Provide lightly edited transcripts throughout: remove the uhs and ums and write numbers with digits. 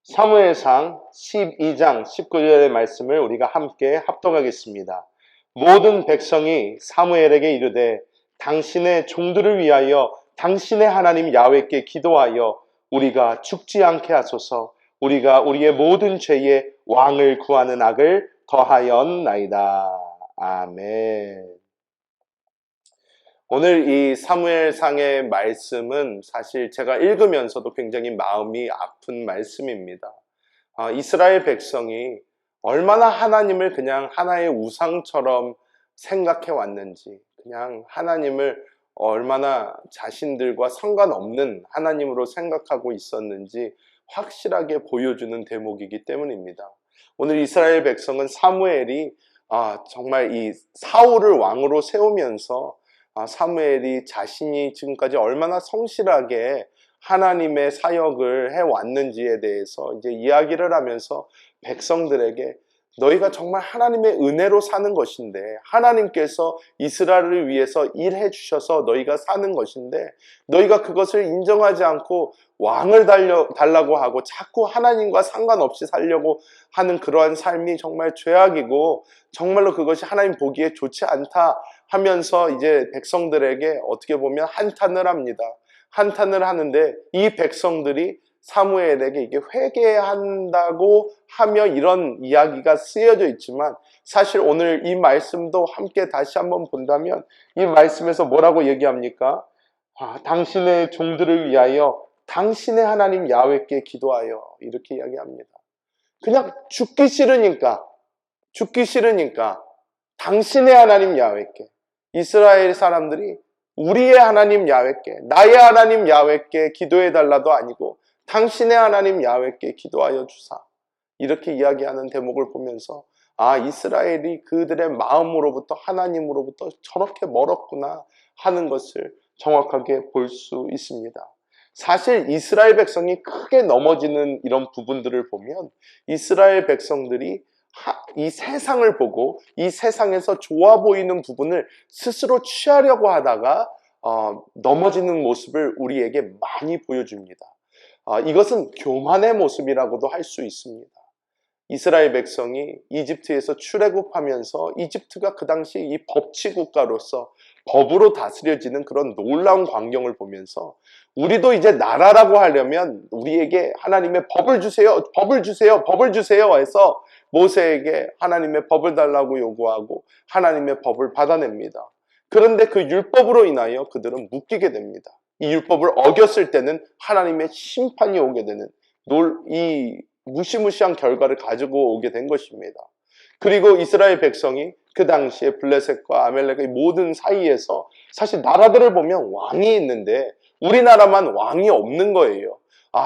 사무엘상 12장 19절의 말씀을 우리가 함께 합독하겠습니다. 모든 백성이 사무엘에게 이르되 당신의 종들을 위하여 당신의 하나님 야훼께 기도하여 우리가 죽지 않게 하소서. 우리가 우리의 모든 죄에 왕을 구하는 악을 더하였나이다. 아멘. 오늘 이 사무엘상의 말씀은 사실 제가 읽으면서도 굉장히 마음이 아픈 말씀입니다. 이스라엘 백성이 얼마나 하나님을 그냥 하나의 우상처럼 생각해 왔는지, 그냥 하나님을 얼마나 자신들과 상관없는 하나님으로 생각하고 있었는지 확실하게 보여주는 대목이기 때문입니다. 오늘 이스라엘 백성은 사무엘이 정말 이 사울을 왕으로 세우면서 사무엘이 자신이 지금까지 얼마나 성실하게 하나님의 사역을 해왔는지에 대해서 이제 이야기를 하면서 백성들에게 너희가 정말 하나님의 은혜로 사는 것인데, 하나님께서 이스라엘을 위해서 일해 주셔서 너희가 사는 것인데, 너희가 그것을 인정하지 않고 왕을 달라고 하고 자꾸 하나님과 상관없이 살려고 하는 그러한 삶이 정말 죄악이고 정말로 그것이 하나님 보기에 좋지 않다 하면서 이제 백성들에게 어떻게 보면 한탄을 합니다. 한탄을 하는데 이 백성들이 사무엘에게 이게 회개한다고 하며 이런 이야기가 쓰여져 있지만, 사실 오늘 이 말씀도 함께 다시 한번 본다면 이 말씀에서 뭐라고 얘기합니까? 당신의 종들을 위하여 당신의 하나님 야훼께 기도하여, 이렇게 이야기합니다. 그냥 죽기 싫으니까 당신의 하나님 야훼께, 이스라엘 사람들이 우리의 하나님 야훼께, 나의 하나님 야훼께 기도해달라도 아니고 당신의 하나님 야훼께 기도하여 주사, 이렇게 이야기하는 대목을 보면서 이스라엘이 그들의 마음으로부터 하나님으로부터 저렇게 멀었구나 하는 것을 정확하게 볼 수 있습니다. 사실 이스라엘 백성이 크게 넘어지는 이런 부분들을 보면 이스라엘 백성들이 이 세상을 보고 이 세상에서 좋아 보이는 부분을 스스로 취하려고 하다가 넘어지는 모습을 우리에게 많이 보여줍니다. 이것은 교만의 모습이라고도 할 수 있습니다. 이스라엘 백성이 이집트에서 출애굽하면서 이집트가 그 당시 이 법치 국가로서 법으로 다스려지는 그런 놀라운 광경을 보면서 우리도 이제 나라라고 하려면 우리에게 하나님의 법을 주세요, 법을 주세요, 법을 주세요 해서 모세에게 하나님의 법을 달라고 요구하고 하나님의 법을 받아냅니다. 그런데 그 율법으로 인하여 그들은 묶이게 됩니다. 이 율법을 어겼을 때는 하나님의 심판이 오게 되는 이 무시무시한 결과를 가지고 오게 된 것입니다. 그리고 이스라엘 백성이 그 당시에 블레셋과 아멜렉의 모든 사이에서 사실 나라들을 보면 왕이 있는데 우리나라만 왕이 없는 거예요.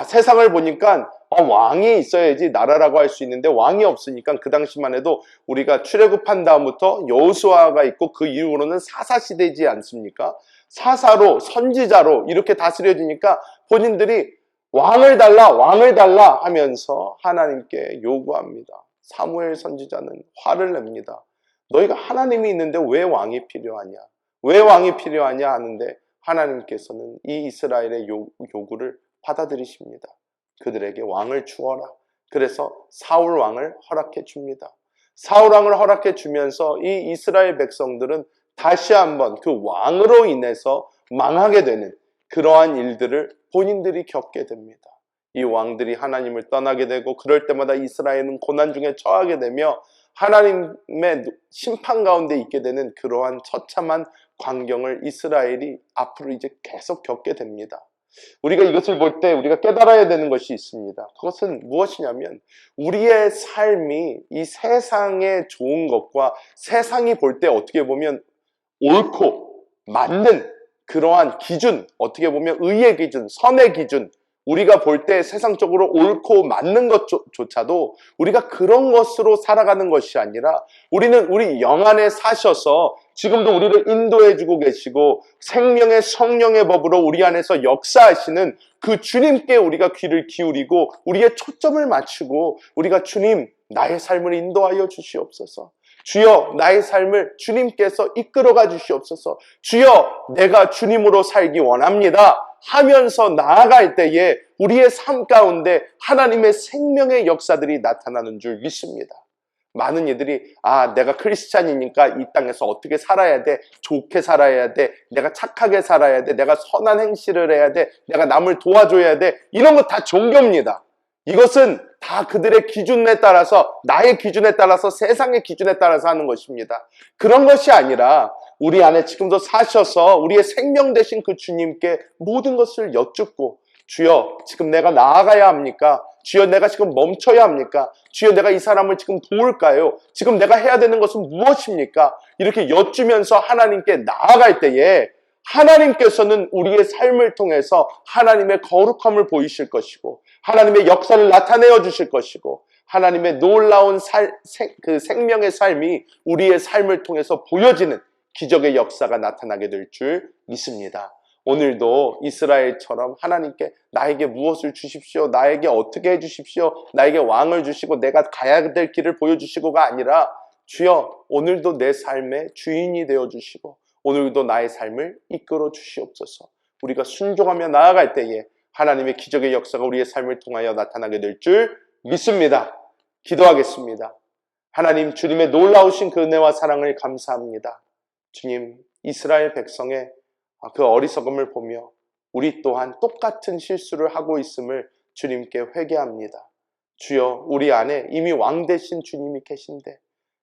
세상을 보니까 왕이 있어야지 나라라고 할 수 있는데 왕이 없으니까 그 당시만 해도 우리가 출애굽한 다음부터 여호수아가 있고 그 이후로는 사사시대지 않습니까? 사사로, 선지자로 이렇게 다스려지니까 본인들이 왕을 달라 하면서 하나님께 요구합니다. 사무엘 선지자는 화를 냅니다. 너희가 하나님이 있는데 왜 왕이 필요하냐? 왜 왕이 필요하냐 하는데 하나님께서는 이 이스라엘의 요구를 받아들이십니다. 그들에게 왕을 주어라. 그래서 사울 왕을 허락해 줍니다. 사울 왕을 허락해 주면서 이 이스라엘 백성들은 다시 한번 그 왕으로 인해서 망하게 되는 그러한 일들을 본인들이 겪게 됩니다. 이 왕들이 하나님을 떠나게 되고 그럴 때마다 이스라엘은 고난 중에 처하게 되며 하나님의 심판 가운데 있게 되는 그러한 처참한 광경을 이스라엘이 앞으로 이제 계속 겪게 됩니다. 우리가 이것을 볼 때 우리가 깨달아야 되는 것이 있습니다. 그것은 무엇이냐면 우리의 삶이 이 세상의 좋은 것과 세상이 볼 때 어떻게 보면 옳고 맞는 그러한 기준, 어떻게 보면 의의 기준, 선의 기준, 우리가 볼 때 세상적으로 옳고 맞는 것조차도 우리가 그런 것으로 살아가는 것이 아니라 우리는 우리 영 안에 사셔서 지금도 우리를 인도해주고 계시고 생명의 성령의 법으로 우리 안에서 역사하시는 그 주님께 우리가 귀를 기울이고 우리의 초점을 맞추고 우리가 주님, 나의 삶을 인도하여 주시옵소서. 주여, 나의 삶을 주님께서 이끌어가 주시옵소서. 주여, 내가 주님으로 살기 원합니다 하면서 나아갈 때에 우리의 삶 가운데 하나님의 생명의 역사들이 나타나는 줄 믿습니다. 많은 이들이 내가 크리스찬이니까 이 땅에서 어떻게 살아야 돼, 좋게 살아야 돼, 내가 착하게 살아야 돼, 내가 선한 행실을 해야 돼, 내가 남을 도와줘야 돼, 이런 거 다 종교입니다. 이것은 다 그들의 기준에 따라서, 나의 기준에 따라서, 세상의 기준에 따라서 하는 것입니다. 그런 것이 아니라 우리 안에 지금도 사셔서 우리의 생명 되신 그 주님께 모든 것을 여쭙고, 주여 지금 내가 나아가야 합니까? 주여 내가 지금 멈춰야 합니까? 주여 내가 이 사람을 지금 도울까요? 지금 내가 해야 되는 것은 무엇입니까? 이렇게 여쭈면서 하나님께 나아갈 때에 하나님께서는 우리의 삶을 통해서 하나님의 거룩함을 보이실 것이고, 하나님의 역사를 나타내어 주실 것이고, 하나님의 놀라운 그 생명의 삶이 우리의 삶을 통해서 보여지는 기적의 역사가 나타나게 될 줄 믿습니다. 오늘도 이스라엘처럼 하나님께 나에게 무엇을 주십시오, 나에게 어떻게 해주십시오, 나에게 왕을 주시고 내가 가야 될 길을 보여주시고가 아니라, 주여 오늘도 내 삶의 주인이 되어주시고 오늘도 나의 삶을 이끌어 주시옵소서. 우리가 순종하며 나아갈 때에 하나님의 기적의 역사가 우리의 삶을 통하여 나타나게 될 줄 믿습니다. 기도하겠습니다. 하나님, 주님의 놀라우신 그 은혜와 사랑을 감사합니다. 주님, 이스라엘 백성의 그 어리석음을 보며 우리 또한 똑같은 실수를 하고 있음을 주님께 회개합니다. 주여, 우리 안에 이미 왕 되신 주님이 계신데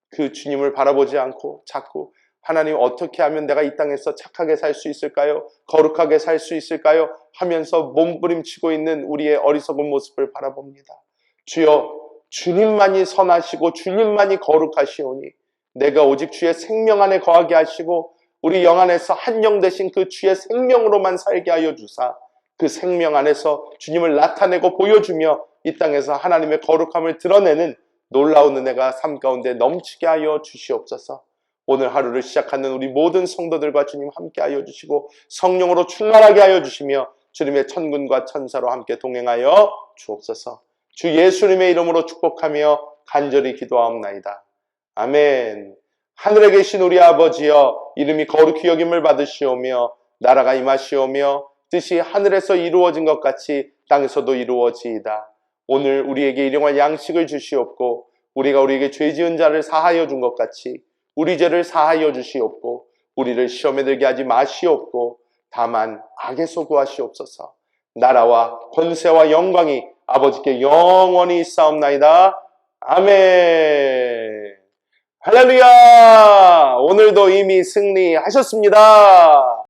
그 주님을 바라보지 않고 자꾸 하나님 어떻게 하면 내가 이 땅에서 착하게 살 수 있을까요? 거룩하게 살 수 있을까요? 하면서 몸부림치고 있는 우리의 어리석은 모습을 바라봅니다. 주여, 주님만이 선하시고 주님만이 거룩하시오니 내가 오직 주의 생명 안에 거하게 하시고 우리 영 안에서 한 영 되신 그 주의 생명으로만 살게 하여 주사 그 생명 안에서 주님을 나타내고 보여주며 이 땅에서 하나님의 거룩함을 드러내는 놀라운 은혜가 삶 가운데 넘치게 하여 주시옵소서. 오늘 하루를 시작하는 우리 모든 성도들과 주님 함께 하여 주시고 성령으로 충만하게 하여 주시며 주님의 천군과 천사로 함께 동행하여 주옵소서. 주 예수님의 이름으로 축복하며 간절히 기도하옵나이다. 아멘. 하늘에 계신 우리 아버지여, 이름이 거룩히 여김을 받으시오며 나라가 임하시오며 뜻이 하늘에서 이루어진 것 같이 땅에서도 이루어지이다. 오늘 우리에게 일용할 양식을 주시옵고 우리가 우리에게 죄 지은 자를 사하여 준 것 같이 우리 죄를 사하여 주시옵고 우리를 시험에 들게 하지 마시옵고 다만 악에서 구하시옵소서. 나라와 권세와 영광이 아버지께 영원히 있사옵나이다. 아멘. 할렐루야! 오늘도 이미 승리하셨습니다.